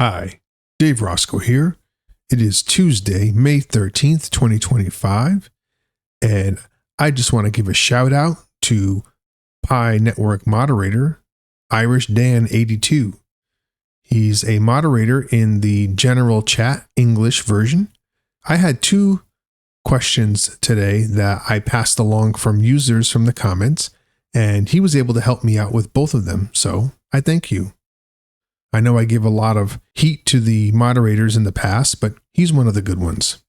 Hi, Dave Roscoe here. It is Tuesday, May 13th, 2025, and I just want to give a shout out to Pi Network moderator, Irish Dan82. He's a moderator in the general chat English version. I had two questions today that I passed along from users from the comments, and he was able to help me out with both of them, so I thank you. I know I give a lot of heat to the moderators in the past, but he's one of the good ones.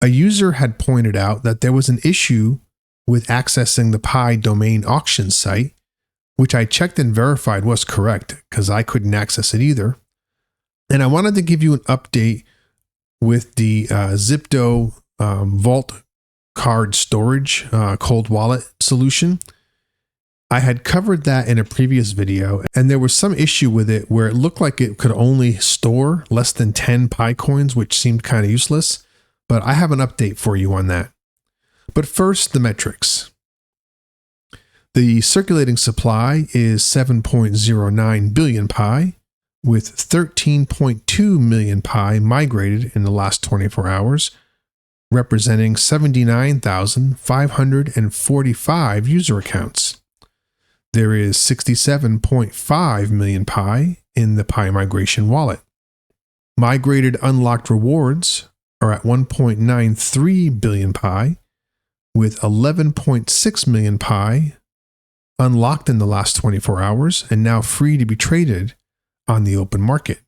A user had pointed out that there was an issue with accessing the Pi domain auction site, which I checked and verified was correct because I couldn't access it either. And I wanted to give you an update with the Zypto vault card storage cold wallet solution. I had covered that in a previous video, and there was some issue with it where it looked like it could only store less than 10 Pi coins, which seemed kind of useless, but I have an update for you on that. But first, the metrics. The circulating supply is 7.09 billion Pi, with 13.2 million Pi migrated in the last 24 hours, representing 79,545 user accounts. There is 67.5 million Pi in the Pi migration wallet. Migrated unlocked rewards are at 1.93 billion Pi, with 11.6 million Pi unlocked in the last 24 hours and now free to be traded on the open market.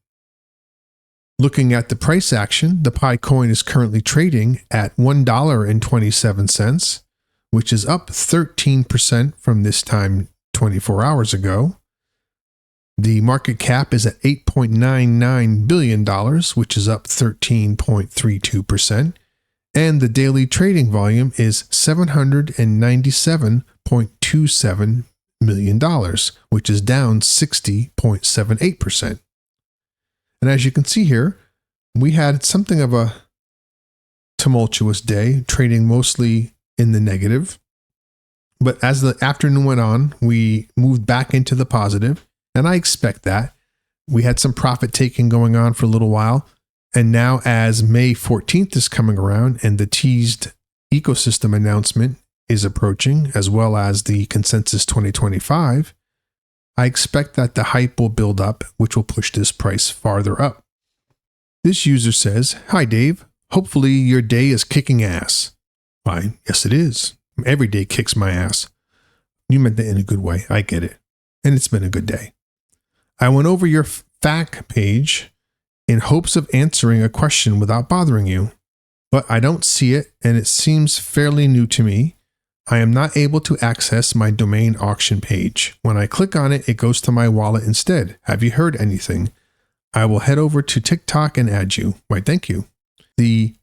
Looking at the price action, the Pi coin is currently trading at $1.27, which is up 13% from this time 24 hours ago. The market cap is at $8.99 billion, which is up 13.32%. And the daily trading volume is $797.27 million, which is down 60.78%. And as you can see here, we had something of a tumultuous day, trading mostly in the negative. But as the afternoon went on, we moved back into the positive, and I expect that. We had some profit taking going on for a little while, and now as May 14th is coming around and the teased ecosystem announcement is approaching, as well as the consensus 2025, I expect that the hype will build up, which will push this price farther up. This user says, "Hi Dave, hopefully your day is kicking ass." Why, yes it is. Every day kicks my ass. You meant that in a good way. I get it. And it's been a good day. I went over your FAQ page in hopes of answering a question without bothering you, but I don't see it and it seems fairly new to me. I am not able to access my domain auction page. When I click on it, it goes to my wallet instead. Have you heard anything? I will head over to TikTok and add you. Why, thank you. The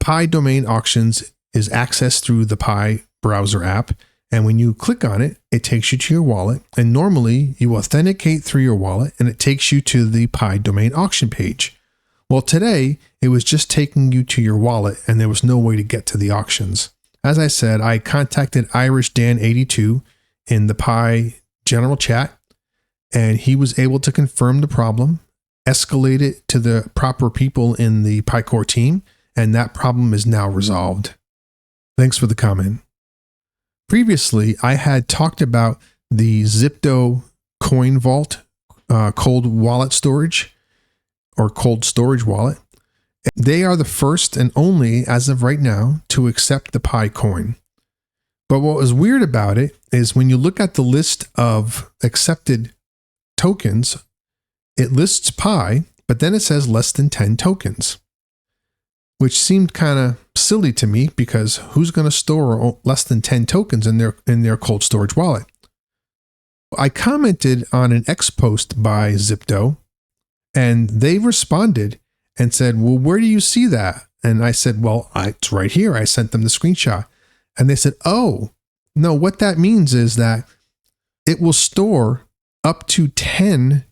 Pi domain auctions is accessed through the Pi browser app, and when you click on it, it takes you to your wallet, and normally you authenticate through your wallet and it takes you to the Pi domain auction page. Well, today it was just taking you to your wallet and there was no way to get to the auctions. As I said, I contacted Irish Dan82 in the Pi general chat, and he was able to confirm the problem, escalate it to the proper people in the Pi Core team, and that problem is now resolved. Thanks for the comment. Previously, I had talked about the Zypto coin vault cold wallet storage or cold storage wallet. They are the first and only, as of right now, to accept the Pi coin. But what was weird about it is when you look at the list of accepted tokens, it lists Pi, but then it says less than 10 tokens. Which seemed kind of silly to me because who's going to store less than 10 tokens in their cold storage wallet? I commented on an X post by Zypto, and they responded and said, "Well, where do you see that?" And I said, "Well, it's right here." I sent them the screenshot, and they said, "Oh, no, what that means is that it will store up to 10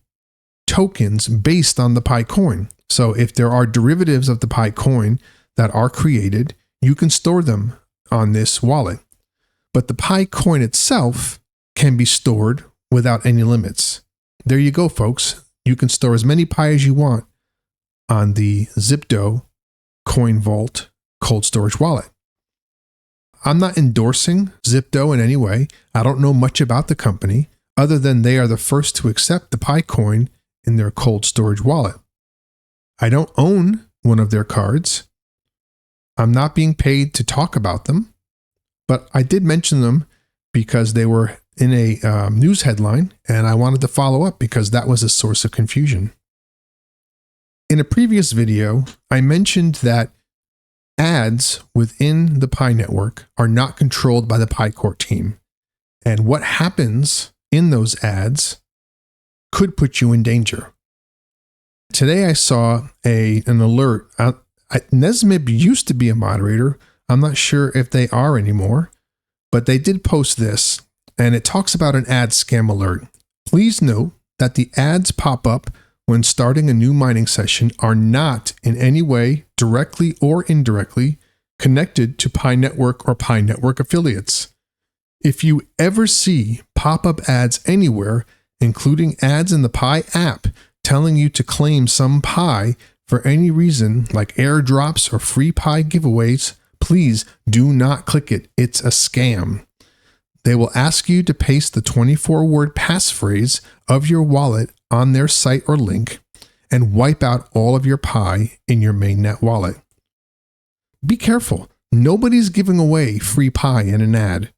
tokens based on the Pi coin. So if there are derivatives of the Pi coin that are created, you can store them on this wallet. But the Pi coin itself can be stored without any limits." There you go, folks. You can store as many Pi as you want on the Zypto Coin Vault cold storage wallet. I'm not endorsing Zypto in any way. I don't know much about the company other than they are the first to accept the Pi coin in their cold storage wallet. I don't own one of their cards. I'm not being paid to talk about them, but I did mention them because they were in a news headline, and I wanted to follow up because that was a source of confusion. In a previous video, I mentioned that ads within the Pi network are not controlled by the Pi Core team, and what happens in those ads could put you in danger. Today I saw an alert. Nesmib used to be a moderator. I'm not sure if they are anymore, but they did post this, and it talks about an ad scam alert. Please note that the ads pop up when starting a new mining session are not in any way, directly or indirectly, connected to Pi Network or Pi Network affiliates. If you ever see pop-up ads anywhere, including ads in the Pi app telling you to claim some Pi for any reason, like airdrops or free Pi giveaways, please do not click it. It's a scam. They will ask you to paste the 24-word passphrase of your wallet on their site or link and wipe out all of your Pi in your mainnet wallet. Be careful. Nobody's giving away free Pi in an ad.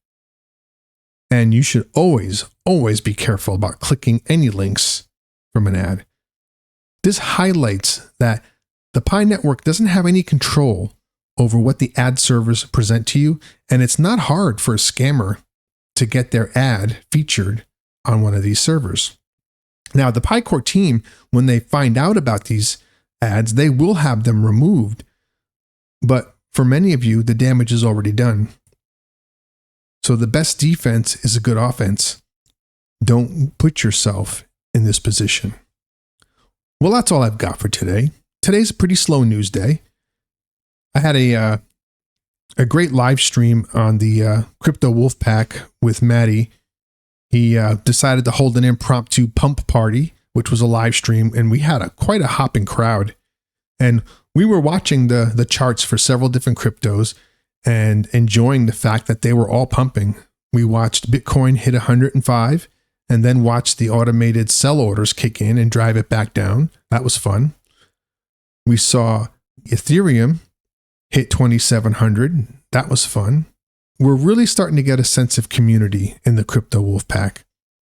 And you should always be careful about clicking any links from an ad. This highlights that the Pi network doesn't have any control over what the ad servers present to you, and it's not hard for a scammer to get their ad featured on one of these servers. Now, the Pi Core team, when they find out about these ads, they will have them removed. But for many of you, the damage is already done. So the best defense is a good offense. Don't put yourself in this position. Well, that's all I've got for today. Today's a pretty slow news day. I had a great live stream on the Crypto Wolf Pack with Maddie. He decided to hold an impromptu pump party, which was a live stream, and we had quite a hopping crowd. And we were watching the charts for several different cryptos and enjoying the fact that they were all pumping. We watched Bitcoin hit 105 and then watched the automated sell orders kick in and drive it back down. That was fun. We saw Ethereum hit 2,700. That was fun. We're really starting to get a sense of community in the Crypto Wolf Pack.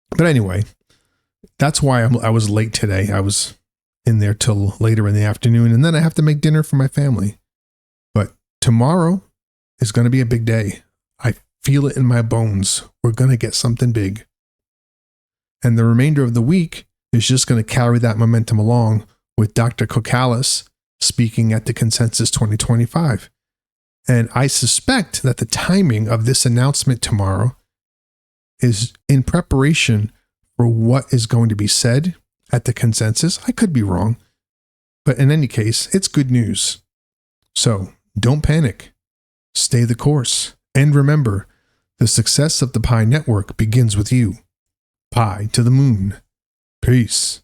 But anyway, that's why I was late today. I was in there till later in the afternoon, and then I have to make dinner for my family. But tomorrow is going to be a big day. I feel it in my bones. We're going to get something big. And the remainder of the week is just going to carry that momentum along with Dr. Kokalis speaking at the Consensus 2025. And I suspect that the timing of this announcement tomorrow is in preparation for what is going to be said at the Consensus. I could be wrong, but in any case, it's good news. So don't panic. Stay the course. And remember, the success of the Pi network begins with you. Pi to the moon. Peace.